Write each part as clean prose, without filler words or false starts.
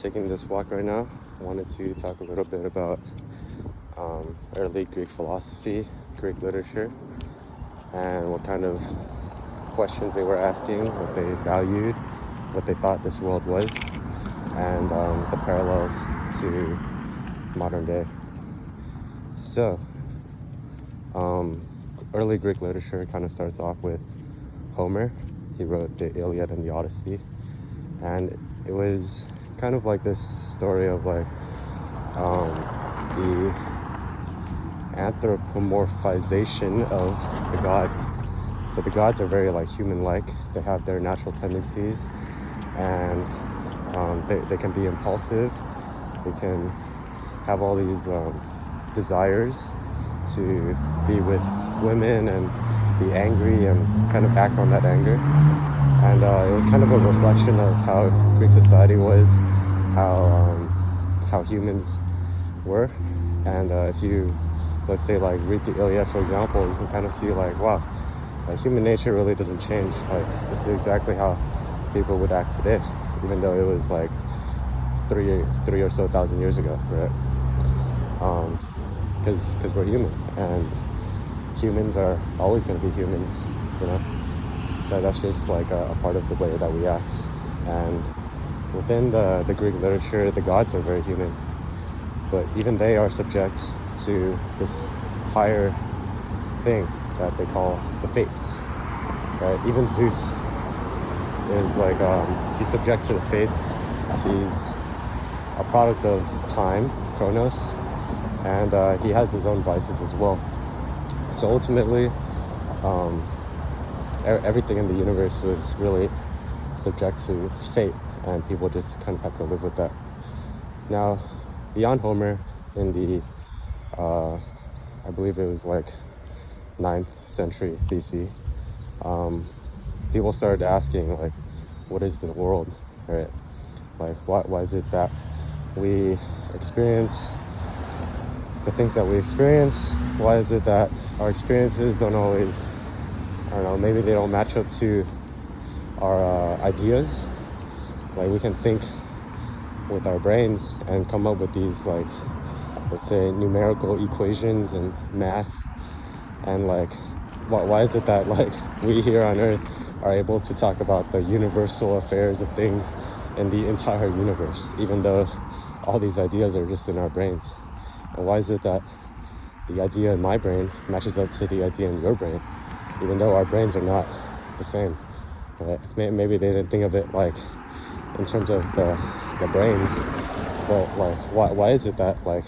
taking this walk right now. I wanted to talk a little bit about early Greek philosophy, Greek literature, and what kind of questions they were asking, what they valued, what they thought this world was, and the parallels to modern day. So, early Greek literature kind of starts off with Homer. He wrote the Iliad and the Odyssey, and it was kind of like this story of like the anthropomorphization of the gods. So the gods are very like human-like. They have their natural tendencies, and they can be impulsive. They can have all these desires to be with women and be angry and kind of act on that anger. And it was kind of a reflection of how Greek society was, how humans were. And if you, let's say, like read the Iliad, for example, you can kind of see like, wow, like human nature really doesn't change. Like this is exactly how people would act today, even though it was like three or so thousand years ago, right? Because we're human, and humans are always going to be humans, you know. That's just like a part of the way that we act. And within the Greek literature, the gods are very human, but even they are subject to this higher thing that they call the fates, right? Even Zeus is like, he's subject to the fates. He's a product of time, Chronos, and he has his own vices as well. So ultimately, everything in the universe was really subject to fate, and people just kind of had to live with that. Now, beyond Homer, in the, I believe it was like 9th century BC, people started asking, like, what is the world, right? Like, why is it that we experience the things that we experience? Why is it that our experiences don't always, I don't know, maybe they don't match up to our ideas? Like, we can think with our brains and come up with these, like, let's say, numerical equations and math, and like, why is it that like we here on Earth are able to talk about the universal affairs of things in the entire universe, even though all these ideas are just in our brains? And why is it that the idea in my brain matches up to the idea in your brain, even though our brains are not the same, right? Maybe they didn't think of it like in terms of the brains, but like, why is it that like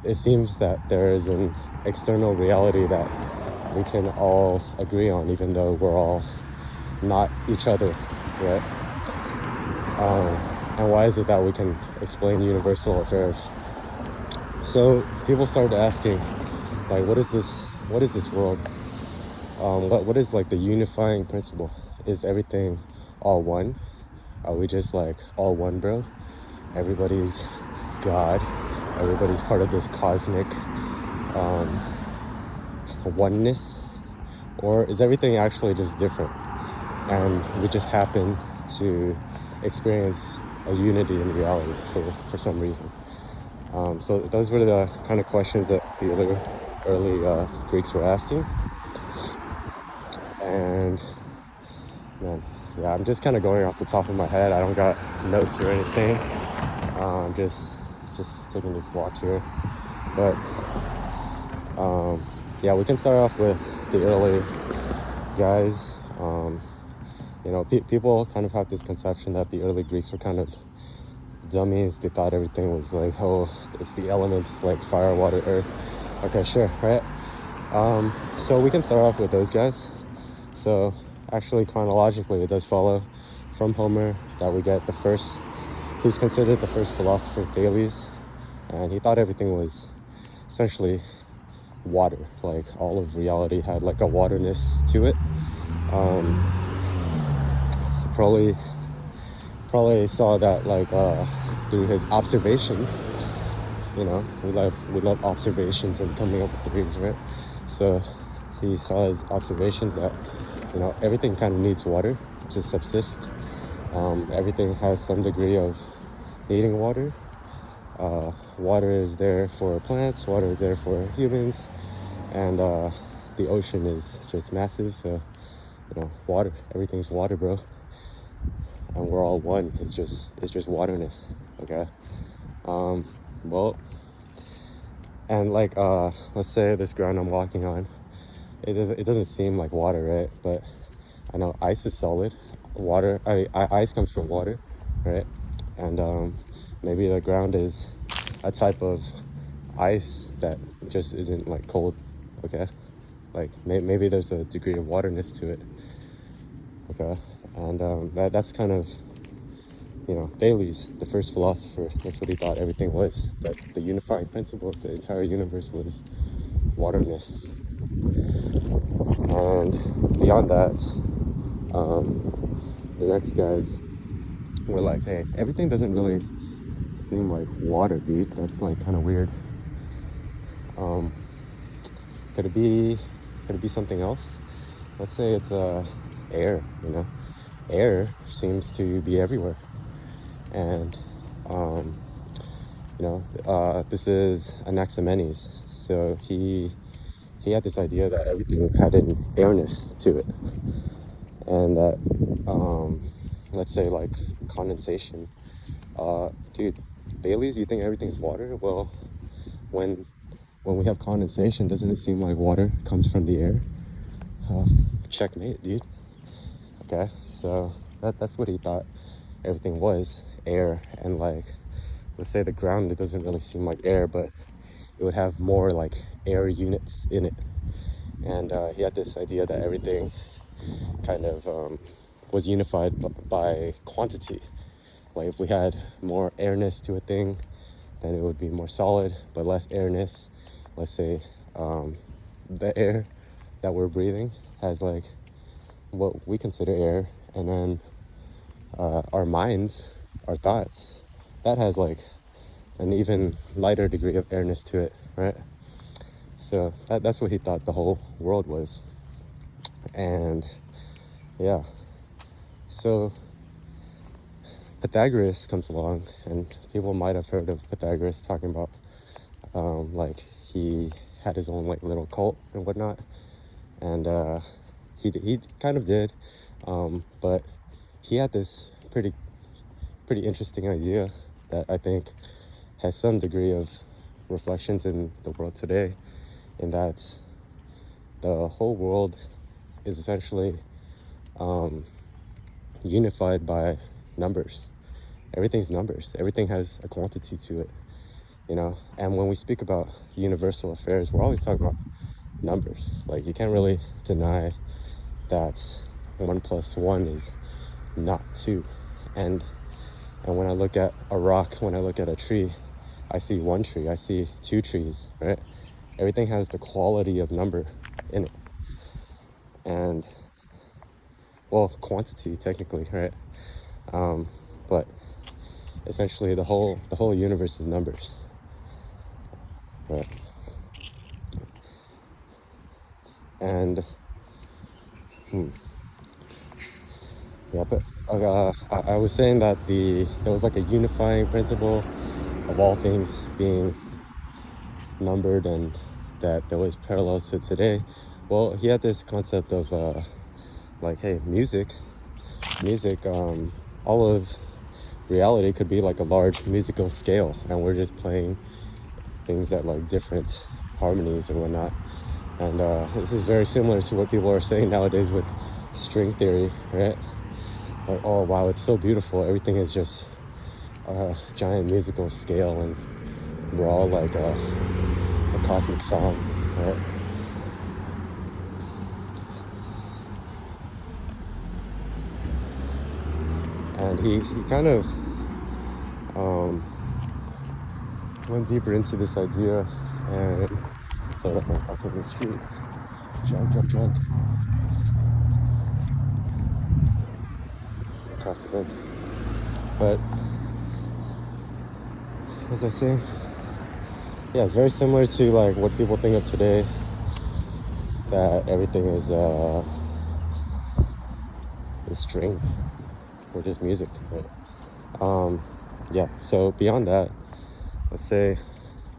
it seems that there is an external reality that we can all agree on, even though we're all not each other, right? And why is it that we can explain universal affairs? So people started asking, like, what is this world? What is like the unifying principle? Is everything all one? Are we just like all one, bro? Everybody's God. Everybody's part of this cosmic oneness? Or is everything actually just different, and we just happen to experience a unity in reality for some reason? So those were the kind of questions that the early Greeks were asking. And man, yeah, I'm just kind of going off the top of my head. I don't got notes or anything. Just taking this walk here. But yeah, we can start off with the early guys. You know, people kind of have this conception that the early Greeks were kind of dummies. They thought everything was like, oh, it's the elements like fire, water, earth. Okay, sure, right? So we can start off with those guys. So actually, chronologically, it does follow from Homer that we get the first, who's considered the first philosopher, Thales, and he thought everything was essentially water. Like all of reality had like a waterness to it. He probably saw that like through his observations. You know, we love observations and coming up with theories, right? So he saw his observations that, you know, everything kind of needs water to subsist, Everything has some degree of needing water. Water is there for plants, water is there for humans, and the ocean is just massive, so water, everything's water, bro, and we're all one. It's just waterness. Okay. Well, and like let's say this ground I'm walking on, it doesn't seem like water, right? But I know ice is solid. Water, ice comes from water, right? And maybe the ground is a type of ice that just isn't like cold. Okay, like maybe there's a degree of waterness to it. Okay, and that's kind of, Thales, the first philosopher, that's what he thought everything was, that the unifying principle of the entire universe was waterness. And beyond that, the next guys were like, hey, everything doesn't really seem like water, dude. That's like kind of weird. Could it be something else? Let's say it's air. Air seems to be everywhere, and this is Anaximenes. So he had this idea that everything had an airness to it, and that let's say like condensation. Dude, Thales, you think everything's water? Well, when we have condensation, doesn't it seem like water comes from the air? Checkmate, dude. Okay, so that's what he thought everything was, air. And like, let's say the ground, it doesn't really seem like air, but it would have more like air units in it. And he had this idea that everything kind of was unified by quantity. Like if we had more airness to a thing, then it would be more solid, but less airness. Let's say the air that we're breathing has like what we consider air, and then our minds, our thoughts, that has like an even lighter degree of airness to it, right? So that's what he thought the whole world was. And yeah, so Pythagoras comes along, and people might have heard of Pythagoras talking about like he had his own like little cult and whatnot, and he kind of did, but he had this pretty interesting idea that I think has some degree of reflections in the world today, in that the whole world is essentially unified by numbers. Everything's numbers. Everything has a quantity to it, and when we speak about universal affairs, we're always talking about numbers. Like, you can't really deny that 1 + 1 is not 2. And when I look at a rock, when I look at a tree, I see one tree, I see two trees, right? Everything has the quality of number in it. And, well, quantity technically, right? But essentially the whole universe is numbers, right? And yeah, but I was saying that there was like a unifying principle of all things being numbered, and that there was parallels to today. Well, he had this concept of like, hey, music, all of reality could be like a large musical scale, and we're just playing things at like different harmonies and whatnot. And this is very similar to what people are saying nowadays with string theory, right? Like, oh wow, it's so beautiful, everything is just a giant musical scale, and we're all like a cosmic song, right? And he kind of went deeper into this idea, and hold up, I'm crossing the street. Jog. Across the road. But as I say, yeah, it's very similar to like what people think of today, that everything is strings, or just music, right? Yeah, so beyond that, let's say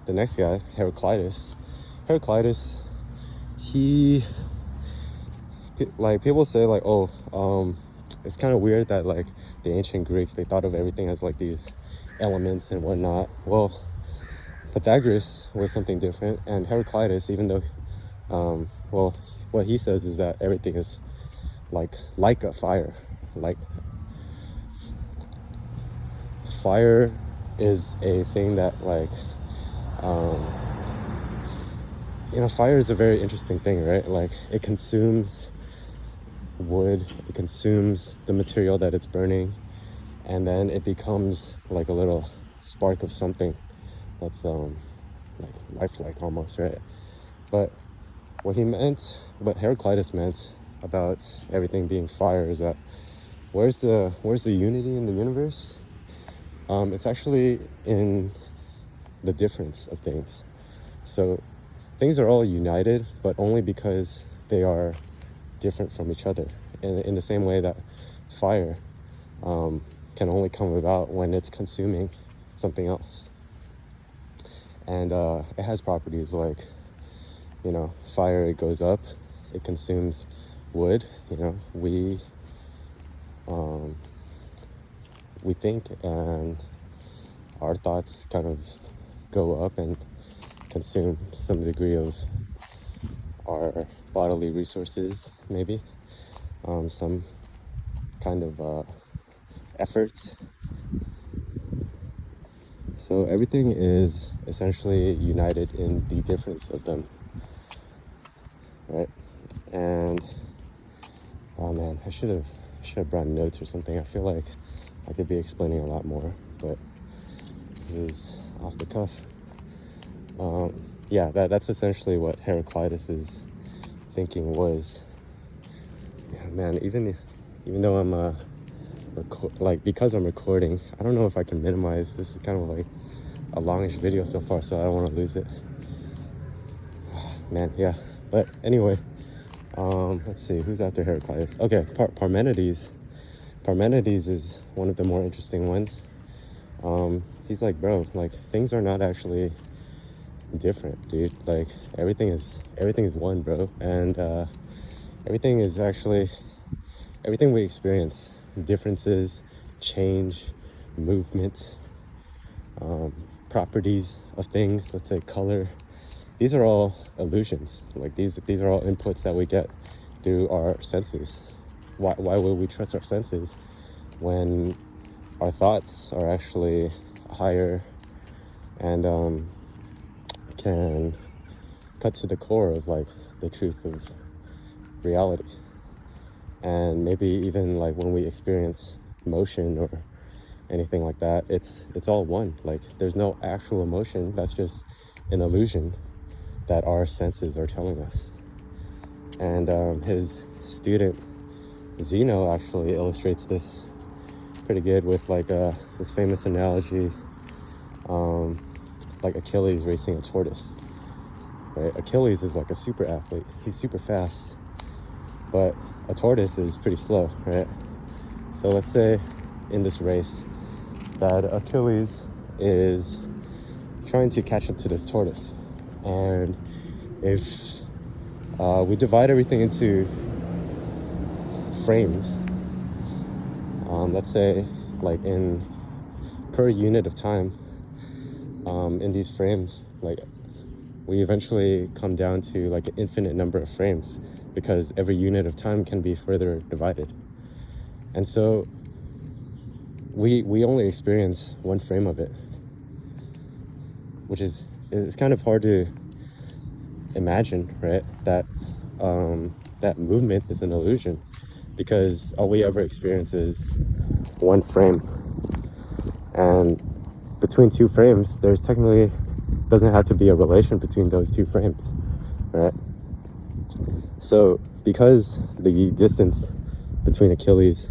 the next guy, Heraclitus, he, like, people say, like, oh, it's kind of weird that, like, the ancient Greeks, they thought of everything as, like, these elements and whatnot. Well, Pythagoras was something different, and Heraclitus, even though, well, what he says is that everything is like a fire. Like, fire is a thing that, like, fire is a very interesting thing, right? Like, it consumes wood, it consumes the material that it's burning, and then it becomes like a little spark of something that's like lifelike almost, right? But what Heraclitus meant about everything being fire is that where's the unity in the universe? It's actually in the difference of things. So things are all united, but only because they are different from each other. And in the same way that fire can only come about when it's consuming something else. And it has properties like, fire, it goes up, it consumes wood, we think, and our thoughts kind of go up and consume some degree of our bodily resources, maybe some kind of efforts. So everything is essentially united in the difference of them, right? And oh man, I should have brought notes or something. I feel like I could be explaining a lot more, but this is off the cuff. Yeah, that's essentially what Heraclitus's thinking was. Yeah, man, even though I'm because I'm recording, I don't know if I can minimize. This is kind of like a longish video so far, so I don't want to lose it. Man, yeah. But anyway, let's see, who's after Heraclitus? Okay, Parmenides. Parmenides is one of the more interesting ones. He's like, bro, like, things are not actually different, dude. Like, everything is one, bro. And everything we experience, differences, change, movement, properties of things, let's say color, these are all illusions. Like, these are all inputs that we get through our senses. Why would we trust our senses when our thoughts are actually higher and can cut to the core of, like, the truth of reality? And maybe even, like, when we experience motion or anything like that, it's all one. Like, there's no actual emotion. That's just an illusion that our senses are telling us. And his student Zeno actually illustrates this pretty good with, like, this famous analogy, like Achilles racing a tortoise, right? Achilles is like a super athlete. He's super fast, but a tortoise is pretty slow, right? So let's say in this race that Achilles is trying to catch up to this tortoise, and if we divide everything into frames, let's say, like, in per unit of time, in these frames, like, we eventually come down to, like, an infinite number of frames, because every unit of time can be further divided. And so we only experience one frame of it, which is, it's kind of hard to imagine, right? That that movement is an illusion, because all we ever experience is one frame. And between two frames, there's technically doesn't have to be a relation between those two frames, right? So because the distance between Achilles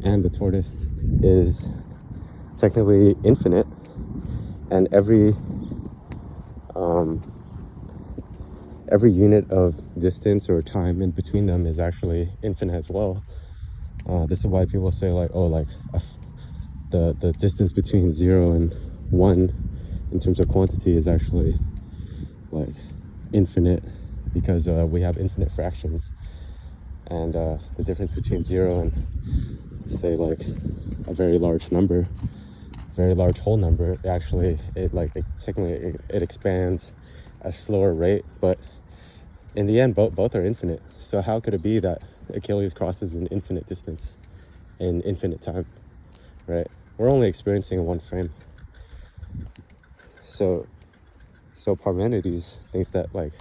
and the tortoise is technically infinite, and every unit of distance or time in between them is actually infinite as well, This is why people say like, oh, like the distance between 0 and 1 in terms of quantity is actually like infinite, because we have infinite fractions, and the difference between 0 and, say, like a very large number, very large whole number, actually technically it expands at a slower rate, but in the end both are infinite. So how could it be that Achilles crosses an infinite distance in infinite time, right? We're only experiencing one frame. So Parmenides thinks that like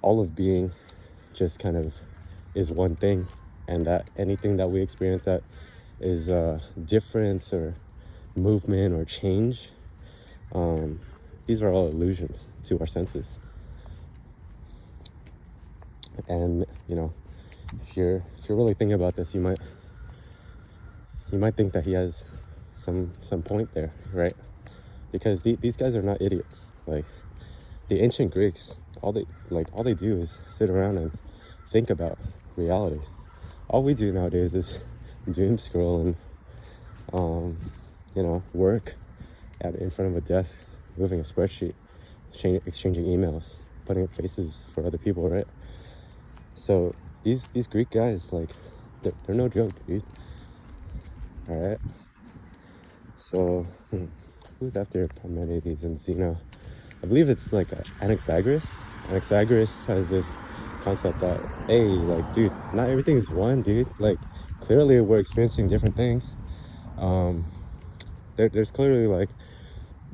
all of being just kind of is one thing, and that anything that we experience that is difference or movement or change, these are all illusions to our senses. And if you're really thinking about this, you might think that he has some point there, right? Because these guys are not idiots. Like the ancient Greeks, all they do is sit around and think about reality. All we do nowadays is doom scroll and work in front of a desk, moving a spreadsheet, exchanging emails, putting up faces for other people, right? So these Greek guys, like, they're no joke, dude. All right. So who's after Parmenides and Zeno? I believe it's like Anaxagoras. Anaxagoras has this concept that, hey, like, dude, not everything is one, dude. Like, clearly we're experiencing different things. There's clearly like,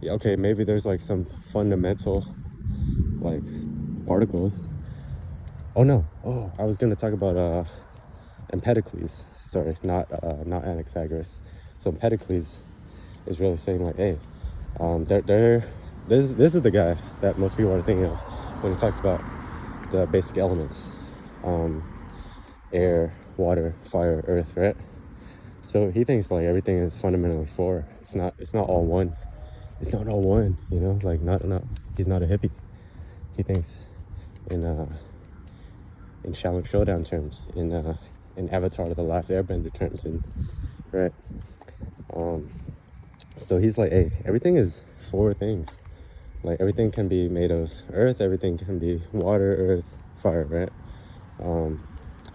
okay, maybe there's like some fundamental like particles. Oh no, I was gonna talk about Empedocles. Sorry, not Anaxagoras. So Empedocles is really saying like, hey, this is the guy that most people are thinking of when he talks about the basic elements, air, water, fire, earth, right? So he thinks like everything is fundamentally four. It's not all one. It's not all one, like not he's not a hippie. He thinks in Showdown terms, in Avatar the Last Airbender terms, and right. So he's like, hey, everything is four things. Like everything can be made of earth, everything can be water, earth, fire, right?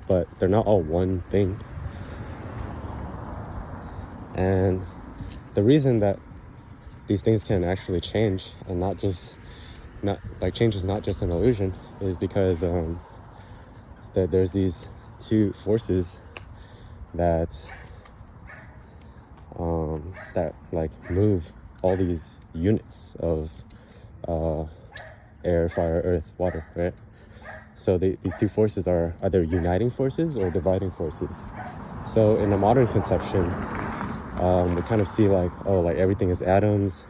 But they're not all one thing. And the reason that these things can actually change and change is not just an illusion is because that there's these two forces that like move all these units of air, fire, earth, water, right? So these two forces are either uniting forces or dividing forces. So in a modern conception, we kind of see like, oh, like everything is atoms,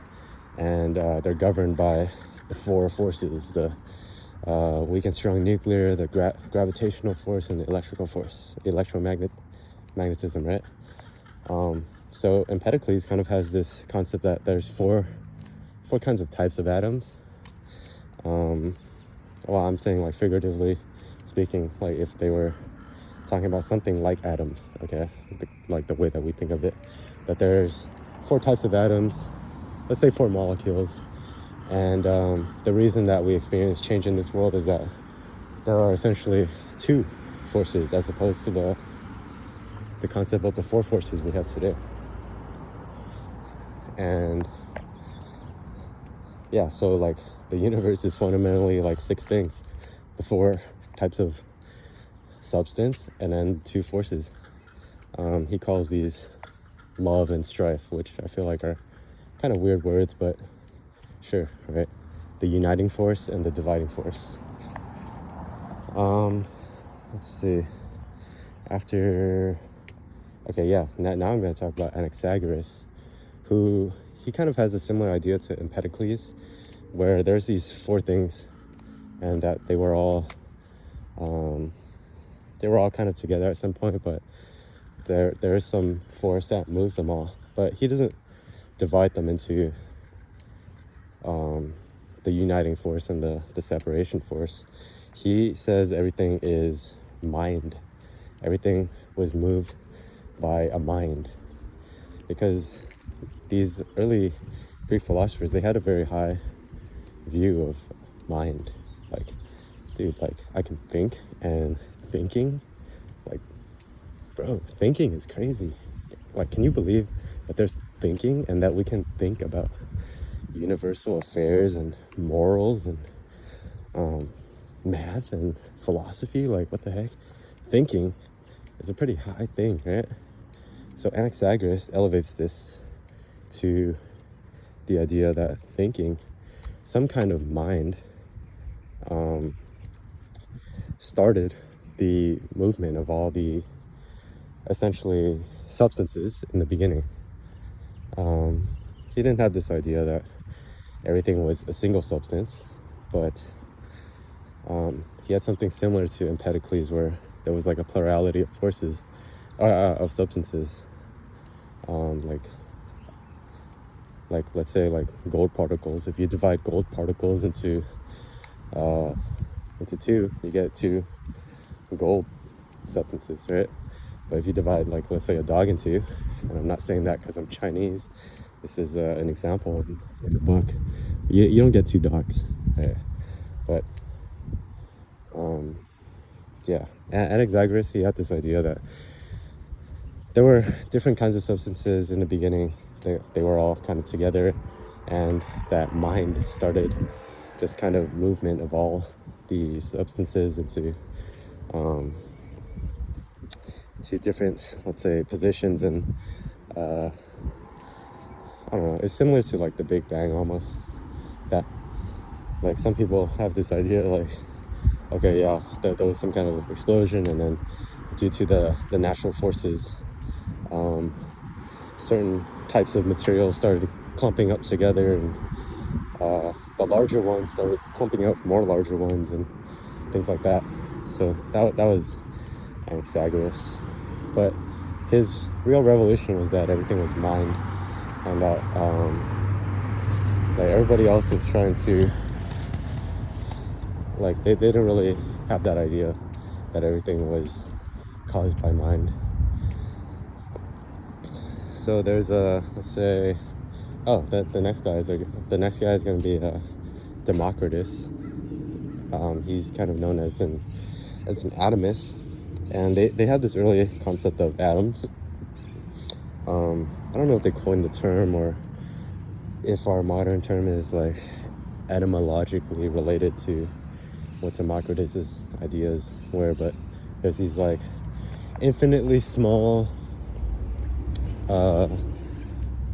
and they're governed by the four forces: the weak and strong nuclear, the gravitational force, and the electrical force, magnetism, right? So Empedocles kind of has this concept that there's four kinds of types of atoms. Well, I'm saying like figuratively speaking, like if they were talking about something like atoms, okay, like the way that we think of it, that there's four types of atoms, let's say four molecules, and the reason that we experience change in this world is that there are essentially two forces as opposed to the concept of the four forces we have today. And yeah, so like the universe is fundamentally like six things: the four types of substance, and then two forces. He calls these love and strife, which I feel like are kind of weird words, but sure, right? The uniting force and the dividing force. Let's see. Now I'm going to talk about Anaxagoras, who he kind of has a similar idea to Empedocles, where there's these four things, and that they were all kind of together at some point, but there is some force that moves them all. But he doesn't divide them into the uniting force and the separation force. He says everything is mind. Everything was moved by a mind, because these early Greek philosophers, they had a very high view of mind. Like, dude, like, I can think, and thinking, like, bro, thinking is crazy. Like, can you believe that there's thinking and that we can think about universal affairs and morals and math and philosophy? Like, what the heck? Thinking is a pretty high thing, right? So Anaxagoras elevates this to the idea that thinking, some kind of mind, started the movement of all the essentially substances in the beginning. He didn't have this idea that everything was a single substance, but he had something similar to Empedocles, where there was like a plurality of forces, of substances, like let's say like gold particles. If you divide gold particles into two, you get two gold substances, right? But if you divide, like, let's say a dog in two, and I'm not saying that because I'm Chinese, this is an example in the book, you don't get two dogs, right? But yeah, Anaxagoras, he had this idea that there were different kinds of substances in the beginning. They were all kind of together, and that mind started this kind of movement of all the substances into different, let's say, positions. And I don't know, it's similar to like the Big Bang almost, that like some people have this idea like, okay, yeah, there was some kind of explosion, and then due to the natural forces, certain types of materials started clumping up together, and the larger ones started clumping up more larger ones and things like that. So that was Anaxagoras. But his real revolution was that everything was mind, and that like everybody else was trying to, like, they didn't really have that idea that everything was caused by mind. So there's let's say, the next guy is going to be Democritus. He's kind of known as an atomist, and they had this early concept of atoms. I don't know if they coined the term, or if our modern term is like etymologically related to what Democritus's ideas were, but there's these like infinitely small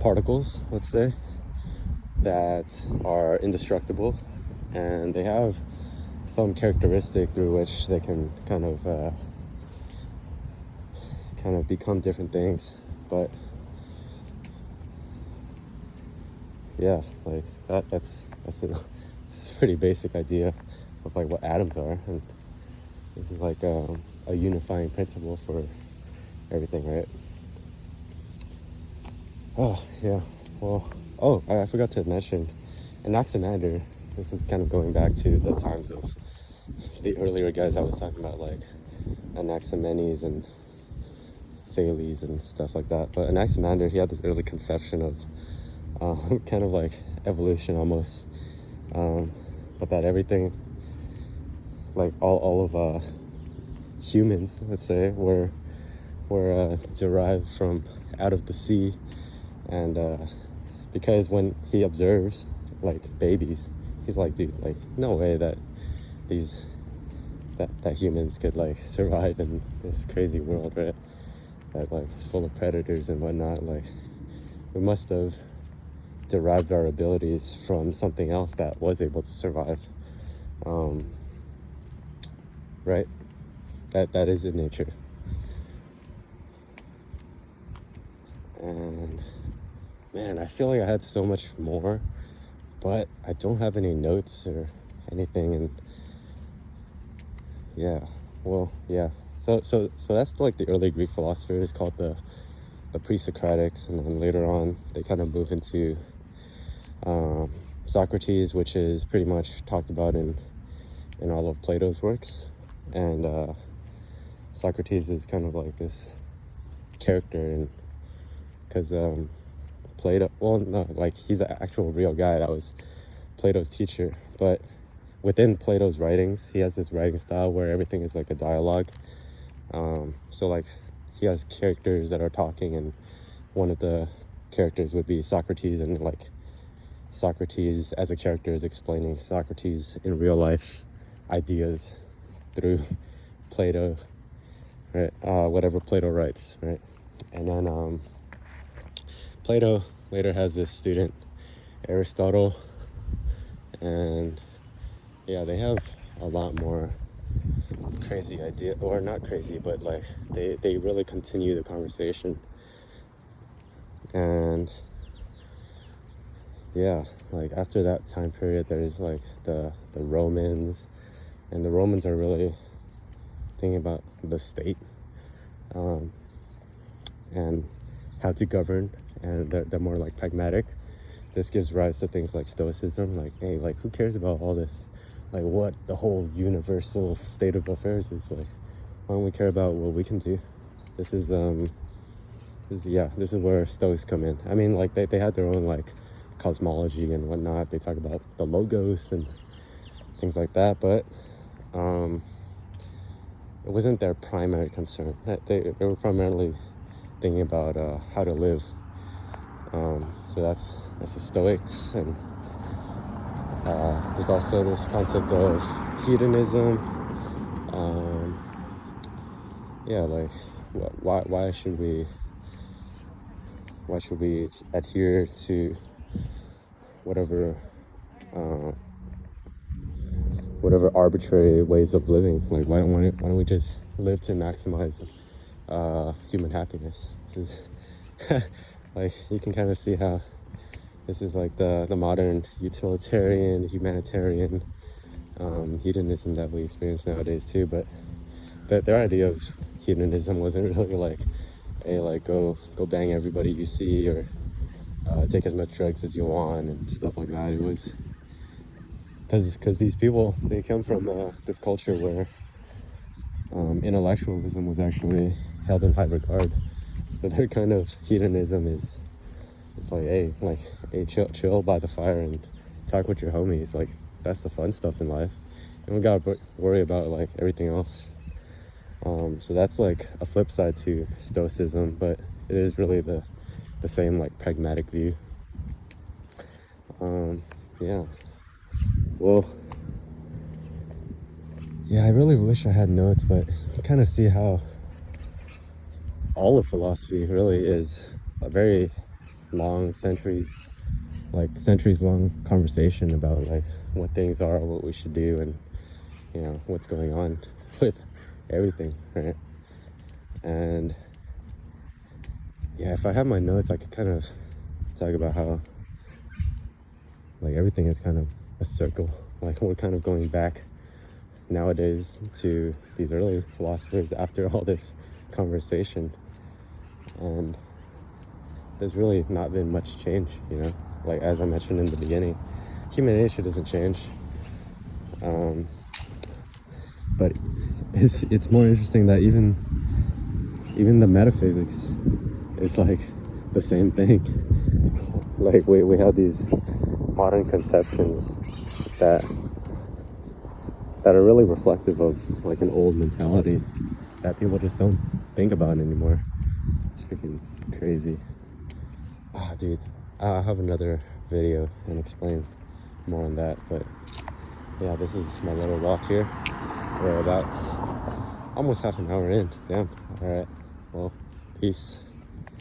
particles, let's say, that are indestructible, and they have some characteristic through which they can kind of become different things. But yeah, like that's a pretty basic idea of like what atoms are, and this is like a unifying principle for everything, right? Oh yeah, well, I forgot to mention Anaximander. This is kind of going back to the times of the earlier guys I was talking about, like Anaximenes and Thales and stuff like that. But Anaximander, he had this early conception of kind of like evolution almost, but that everything, like all of humans, let's say, were derived from out of the sea. And because when he observes like babies, he's like, dude, like, no way that that humans could like survive in this crazy world, right? That like is full of predators and whatnot. Like, we must have derived our abilities from something else that was able to survive, right? That is in nature. And man, I feel like I had so much more, but I don't have any notes or anything. And yeah, well, yeah. So that's like the early Greek philosophers, called the Pre-Socratics, and then later on they kind of move into Socrates, which is pretty much talked about in all of Plato's works. And Socrates is kind of like this character, and because Plato, well, no, like he's an actual real guy that was Plato's teacher, but within Plato's writings, he has this writing style where everything is like a dialogue. So like he has characters that are talking, and one of the characters would be Socrates, and like Socrates as a character is explaining Socrates in real life's ideas through Plato, right? Whatever Plato writes, right? And then Plato later has this student, Aristotle, and yeah, they have a lot more crazy idea, or not crazy, but like they really continue the conversation. And yeah, like after that time period, there's like the Romans, and the Romans are really thinking about the state, and how to govern, and they're more like pragmatic. This gives rise to things like Stoicism, like, hey, like who cares about all this, like what the whole universal state of affairs is, like why don't we care about what we can do? This is where Stoics come in. I mean, like they had their own like cosmology and whatnot. They talk about the logos and things like that, but it wasn't their primary concern. They were primarily thinking about how to live. So that's the Stoics. And there's also this concept of hedonism. Yeah, like why should we adhere to whatever arbitrary ways of living? Like why don't we just live to maximize human happiness? This is like, you can kind of see how this is like the modern utilitarian, humanitarian hedonism that we experience nowadays too. But their idea of hedonism wasn't really like, hey, like go bang everybody you see, or take as much drugs as you want and stuff like that. It was because these people, they come from this culture where intellectualism was actually held in high regard. So their kind of hedonism is, it's like, hey, chill by the fire and talk with your homies. Like that's the fun stuff in life, and we gotta worry about like everything else. So that's like a flip side to Stoicism, but it is really the same like pragmatic view. Yeah. Well, yeah, I really wish I had notes, but you kind of see how all of philosophy really is a very long, centuries long conversation about like what things are, what we should do, and you know what's going on with everything, right? And yeah, if I had my notes, I could kind of talk about how like everything is kind of a circle. Like we're kind of going back nowadays to these early philosophers after all this conversation, and there's really not been much change, you know. Like as I mentioned in the beginning, human nature doesn't change, but it's more interesting that even the metaphysics is like the same thing. Like we have these modern conceptions that are really reflective of like an old mentality that people just don't think about anymore. It's freaking crazy. Dude, I'll have another video and explain more on that, but yeah, this is my little walk here. We're about almost half an hour in. Damn. All right, well, peace.